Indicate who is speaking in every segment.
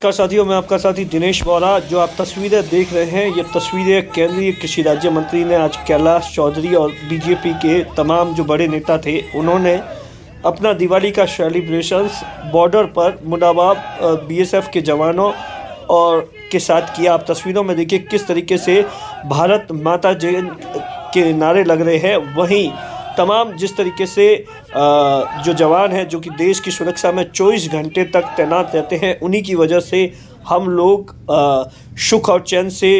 Speaker 1: नमस्कार साथियों, मैं आपका साथी दिनेश बोरा। जो आप तस्वीरें देख रहे हैं, ये तस्वीरें केंद्रीय कृषि राज्य मंत्री ने आज कैलाश चौधरी और बीजेपी के तमाम जो बड़े नेता थे, उन्होंने अपना दिवाली का सेलिब्रेशंस बॉर्डर पर मुनाबाब बीएसएफ के जवानों और के साथ किया। आप तस्वीरों में देखिए किस तरीके से भारत माता जय के नारे लग रहे हैं। वहीं तमाम जिस तरीके से जो जवान हैं जो कि देश की सुरक्षा में 24 घंटे तक तैनात रहते हैं, उन्हीं की वजह से हम लोग सुख और चैन से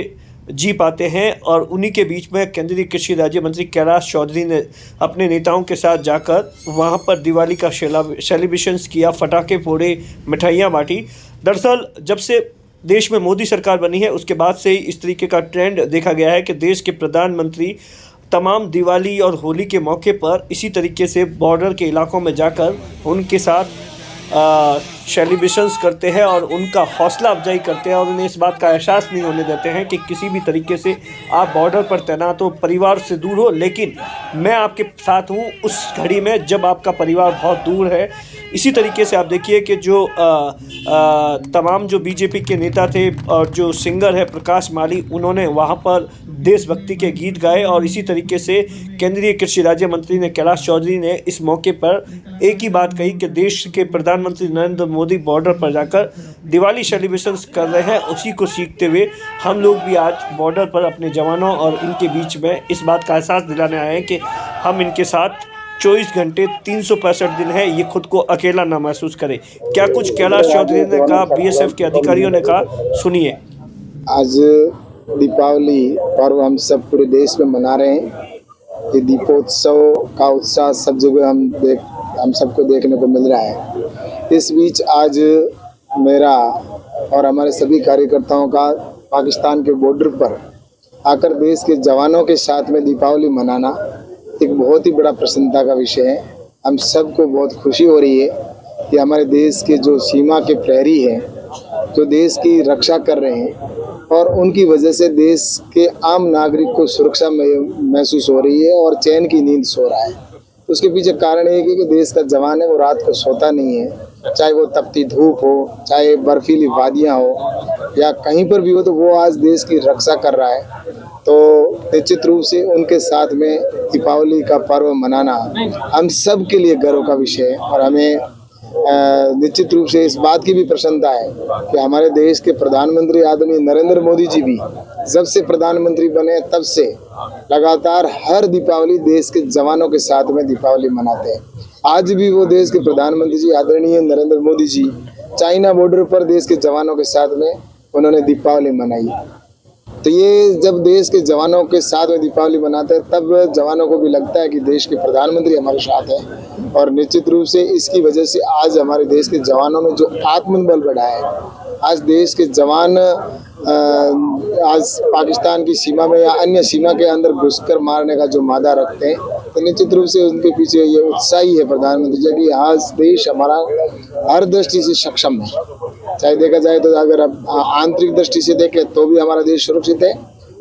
Speaker 1: जी पाते हैं। और उन्हीं के बीच में केंद्रीय कृषि राज्य मंत्री कैलाश चौधरी ने अपने नेताओं के साथ जाकर वहां पर दिवाली का सेलिब्रेशंस किया, फटाखे फोड़े, मिठाइयाँ बांटी। दरअसल जब से देश में मोदी सरकार बनी है, उसके बाद से ही इस तरीके का ट्रेंड देखा गया है कि देश के प्रधानमंत्री तमाम दिवाली और होली के मौके पर इसी तरीके से बॉर्डर के इलाकों में जाकर उनके साथ सेलिब्रेशंस करते हैं और उनका हौसला अफजाई करते हैं और उन्हें इस बात का एहसास नहीं होने देते हैं कि किसी भी तरीके से आप बॉर्डर पर तैनात हो, परिवार से दूर हो, लेकिन मैं आपके साथ हूँ उस घड़ी में जब आपका परिवार बहुत दूर है। इसी तरीके से आप देखिए कि जो तमाम जो बीजेपी के नेता थे और जो सिंगर है प्रकाश माली, उन्होंने वहाँ पर देशभक्ति के गीत गाए। और इसी तरीके से केंद्रीय कृषि राज्य मंत्री ने कैलाश चौधरी ने इस मौके पर एक ही बात कही कि देश के प्रधानमंत्री नरेंद्र मोदी बॉर्डर पर जाकर दिवाली सेलिब्रेशंस कर रहे हैं, उसी को सीखते हुए हम लोग भी आज बॉर्डर पर अपने जवानों और इनके बीच में इस बात का एहसास दिलाने आए हैं कि हम इनके साथ 24 घंटे 365 दिन है, ये खुद को अकेला ना महसूस करें। क्या कुछ कैलाश चौधरी ने कहा, बीएसएफ के अधिकारियों ने कहा, सुनिए।
Speaker 2: आज दीपावली पर्व हम सब पूरे देश में मना रहे हैं। ये दीपोत्सव का उत्साह सब जगह हम सबको देखने को मिल रहा है। इस बीच आज मेरा और हमारे सभी कार्यकर्ताओं का पाकिस्तान के बॉर्डर पर आकर देश के जवानों के साथ में दीपावली मनाना एक बहुत ही बड़ा प्रसन्नता का विषय है। हम सबको बहुत खुशी हो रही है कि हमारे देश के जो सीमा के प्रहरी हैं, जो देश की रक्षा कर रहे हैं और उनकी वजह से देश के आम नागरिक को सुरक्षा महसूस हो रही है और चैन की नींद सो रहा है। उसके पीछे कारण ये है कि देश का जवान है वो रात को सोता नहीं है, चाहे वो तपती धूप हो, चाहे बर्फीली वादियाँ हो या कहीं पर भी हो, तो वो आज देश की रक्षा कर रहा है। तो निश्चित रूप से उनके साथ में दीपावली का पर्व मनाना हम सब के लिए गर्व का विषय है। और हमें निश्चित रूप से इस बात की भी प्रसन्नता है कि हमारे देश के प्रधानमंत्री आदरणीय नरेंद्र मोदी जी भी जब से प्रधानमंत्री बने तब से लगातार हर दीपावली देश के जवानों के साथ में दीपावली मनाते हैं। आज भी वो देश के प्रधानमंत्री जी आदरणीय नरेंद्र मोदी जी चाइना बॉर्डर पर देश के जवानों के साथ में उन्होंने दीपावली मनाई। तो ये जब देश के जवानों के साथ में दीपावली मनाते हैं तब जवानों को भी लगता है कि देश के प्रधानमंत्री हमारे साथ हैं। और निश्चित रूप से इसकी वजह से आज हमारे देश के जवानों में जो आत्मबल बढ़ा है, आज देश के जवान आज पाकिस्तान की सीमा में या अन्य सीमा के अंदर घुसकर मारने का जो मादा रखते हैं, तो निश्चित रूप से उनके पीछे ये उत्साह ही है प्रधानमंत्री जी कि आज देश हमारा हर दृष्टि से सक्षम है। चाहे देखा जाए तो अगर अब आंतरिक दृष्टि से देखें तो भी हमारा देश सुरक्षित है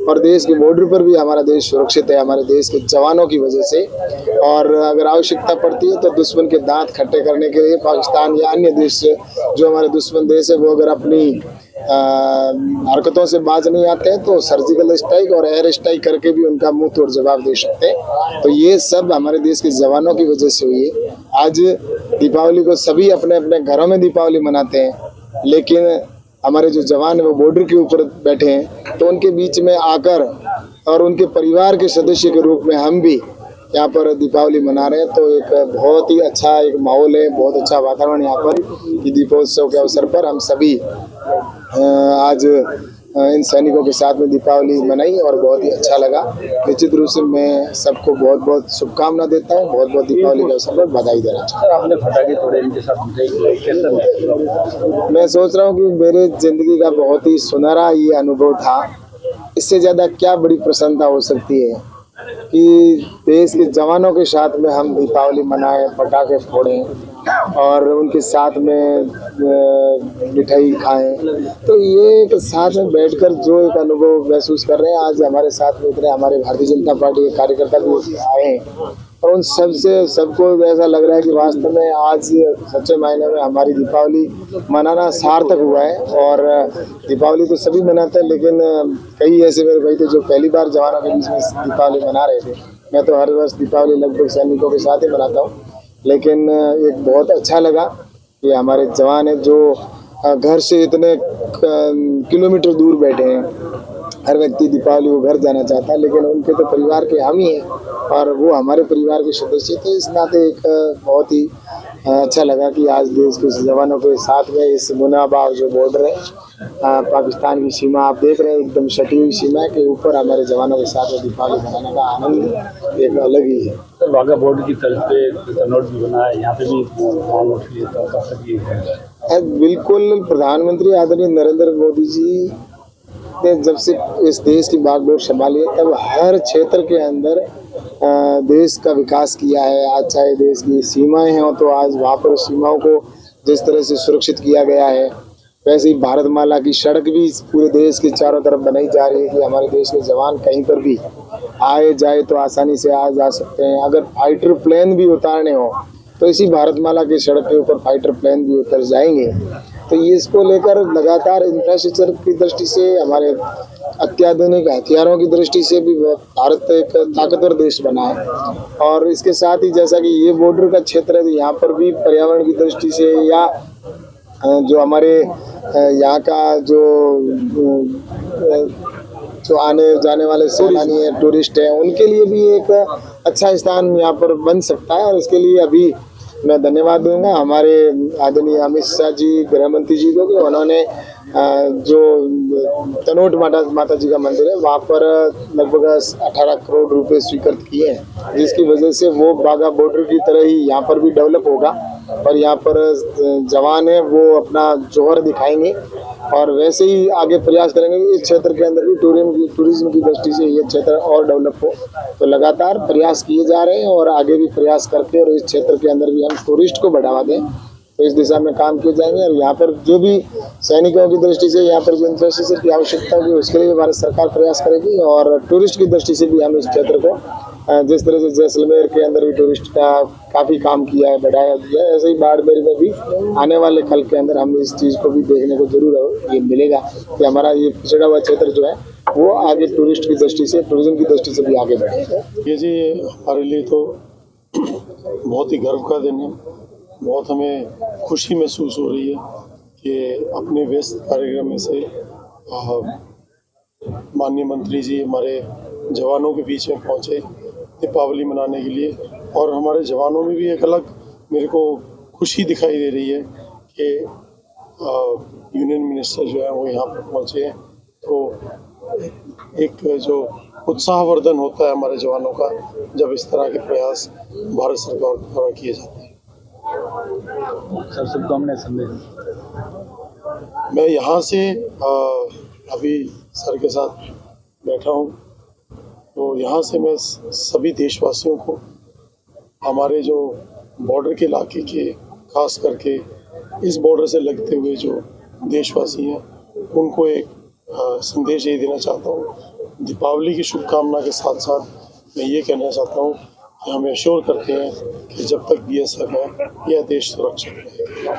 Speaker 2: और देश के बॉर्डर पर भी हमारा देश सुरक्षित है हमारे देश के जवानों की वजह से। और अगर आवश्यकता पड़ती है तो दुश्मन के दांत खट्टे करने के लिए पाकिस्तान या अन्य देश से जो हमारे दुश्मन देश है, वो अगर अपनी हरकतों से बाज नहीं आते हैं तो सर्जिकल स्ट्राइक और एयर स्ट्राइक करके भी उनका मुंह तोड़ जवाब दे सकते हैं। तो ये सब हमारे देश के जवानों की वजह से हुई है। आज दीपावली को सभी अपने अपने घरों में दीपावली मनाते हैं, लेकिन हमारे जो जवान है वो बॉर्डर के ऊपर बैठे हैं, तो उनके बीच में आकर और उनके परिवार के सदस्य के रूप में हम भी यहाँ पर दीपावली मना रहे हैं। तो एक बहुत ही अच्छा एक माहौल है, बहुत अच्छा वातावरण यहाँ पर कि दीपोत्सव के अवसर पर हम सभी आज इन सैनिकों के साथ में दीपावली मनाई और बहुत ही अच्छा लगा। निश्चित रूप से मैं सबको बहुत बहुत शुभकामना देता हूँ, बहुत बहुत दीपावली के अवसर पर बधाई देना चाहता हूँ।
Speaker 3: आपने फटाखे फोड़े, इनके साथ
Speaker 2: मैं सोच रहा हूँ कि मेरे जिंदगी का बहुत ही सुनहरा ये अनुभव था। इससे ज़्यादा क्या बड़ी प्रसन्नता हो सकती है कि देश के जवानों के साथ में हम दीपावली मनाएं, पटाखे फोड़ें और उनके साथ में मिठाई खाएं। तो ये एक साथ में बैठकर जो एक अनुभव महसूस कर रहे हैं, आज हमारे साथ में इतने हमारे भारतीय जनता पार्टी के कार्यकर्ता भी आए हैं, और उन सबको ऐसा लग रहा है कि वास्तव में आज सच्चे मायने में हमारी दीपावली मनाना सार्थक हुआ है। और दीपावली तो सभी मनाते हैं, लेकिन कई ऐसे मेरे भाई थे जो पहली बार जवानों के बीच में दीपावली मना रहे थे। मैं तो हर वर्ष दीपावली लगभग सैनिकों के साथ ही मनाता हूँ, लेकिन एक बहुत अच्छा लगा कि हमारे जवान है जो घर से इतने किलोमीटर दूर बैठे हैं। हर व्यक्ति दीपावली को घर जाना चाहता है, लेकिन उनके तो परिवार के हम ही हैं और वो हमारे परिवार के सदस्य। तो इस नाते एक बहुत ही अच्छा लगा कि आज देश के जवानों के साथ में इस मुनाबाव जो बॉर्डर है पाकिस्तान की सीमा आप देख रहे हैं, एकदम सटी हुई सीमा के ऊपर हमारे जवानों के साथ में दीपावली मनाने का आनंद एक अलग ही है।
Speaker 3: तो वाघा बॉर्डर की तरफ पे नोट भी बना है, यहाँ पे भी
Speaker 2: बिल्कुल प्रधानमंत्री आदरणीय नरेंद्र मोदी जी ने जब से इस देश की बागडोर संभाली है तब हर क्षेत्र के अंदर देश का विकास किया है। आज चाहे देश की सीमाएं हों तो आज वहाँ पर सीमाओं को जिस तरह से सुरक्षित किया गया है, वैसे ही भारतमाला की सड़क भी पूरे देश के चारों तरफ बनाई जा रही है कि हमारे देश के जवान कहीं पर भी आए जाए तो आसानी से आ जा सकते हैं। अगर फाइटर प्लेन भी उतारने हो तो इसी भारतमाला की सड़क के ऊपर फाइटर प्लेन भी उतर जाएंगे। तो ये इसको लेकर लगातार इंफ्रास्ट्रक्चर की दृष्टि से, हमारे अत्याधुनिक हथियारों की दृष्टि से भी भारत एक ताकतवर देश बना है। और इसके साथ ही जैसा कि ये बॉर्डर का क्षेत्र है तो यहाँ पर भी पर्यावरण की दृष्टि से या जो हमारे यहाँ का जो आने जाने वाले सैलानी है, टूरिस्ट हैं, उनके लिए भी एक अच्छा स्थान यहाँ पर बन सकता है। और इसके लिए अभी मैं धन्यवाद दूंगा हमारे आदरणीय अमित शाह जी, गृह मंत्री जी को, कि उन्होंने जो तनोट माता जी का मंदिर है वहाँ पर लगभग 18 करोड़ रुपए स्वीकृत किए हैं, जिसकी वजह से वो वाघा बॉर्डर की तरह ही यहाँ पर भी डेवलप होगा और यहाँ पर जवान है वो अपना जौहर दिखाएंगे और वैसे ही आगे प्रयास करेंगे कि इस क्षेत्र के अंदर भी टूरिज्म की दृष्टि से ये क्षेत्र और डेवलप हो। तो लगातार प्रयास किए जा रहे हैं और आगे भी प्रयास करके और इस क्षेत्र के अंदर भी हम टूरिस्ट को बढ़ावा दें, तो इस दिशा में काम किए जाएंगे। और यहाँ पर जो भी सैनिकों की दृष्टि से यहाँ पर जो इंफ्रास्ट्रक्चर की आवश्यकता होगी उसके लिए भारत सरकार प्रयास करेगी। और टूरिस्ट की दृष्टि से भी हम इस क्षेत्र को जिस तरह से जैसलमेर के अंदर भी टूरिस्ट का काफ़ी काम किया है, बढ़ाया दिया है, ऐसे ही बाड़मेर में भी आने वाले कल के अंदर हम इस चीज़ को भी देखने को जरूर ये मिलेगा कि हमारा ये पिछड़ा हुआ क्षेत्र जो है वो आगे टूरिस्ट की दृष्टि से, टूरिज्म की दृष्टि से भी आगे बढ़ेगा।
Speaker 4: ये जी हमारे लिए तो बहुत ही गर्व का दिन है, बहुत हमें खुशी महसूस हो रही है कि अपने व्यस्त कार्यक्रम में से माननीय मंत्री जी हमारे जवानों के बीच में पहुंचे दीपावली मनाने के लिए। और हमारे जवानों में भी एक अलग मेरे को खुशी दिखाई दे रही है कि यूनियन मिनिस्टर जो है वो यहाँ पर पहुँचे हैं, तो एक जो उत्साहवर्धन होता है हमारे जवानों का जब इस तरह के प्रयास भारत सरकार द्वारा किए जाते हैं।
Speaker 3: सर शुभकामनाएं संदेश।
Speaker 4: मैं यहाँ से अभी सर के साथ बैठा हूँ, तो यहाँ से मैं सभी देशवासियों को हमारे जो बॉर्डर के इलाके के खास करके इस बॉर्डर से लगते हुए जो देशवासी हैं उनको एक संदेश ये देना चाहता हूँ। दीपावली की शुभकामना के साथ साथ मैं ये कहना चाहता हूँ कि हम एश्योर करते हैं कि जब तक BSF है यह देश सुरक्षित रहेगा।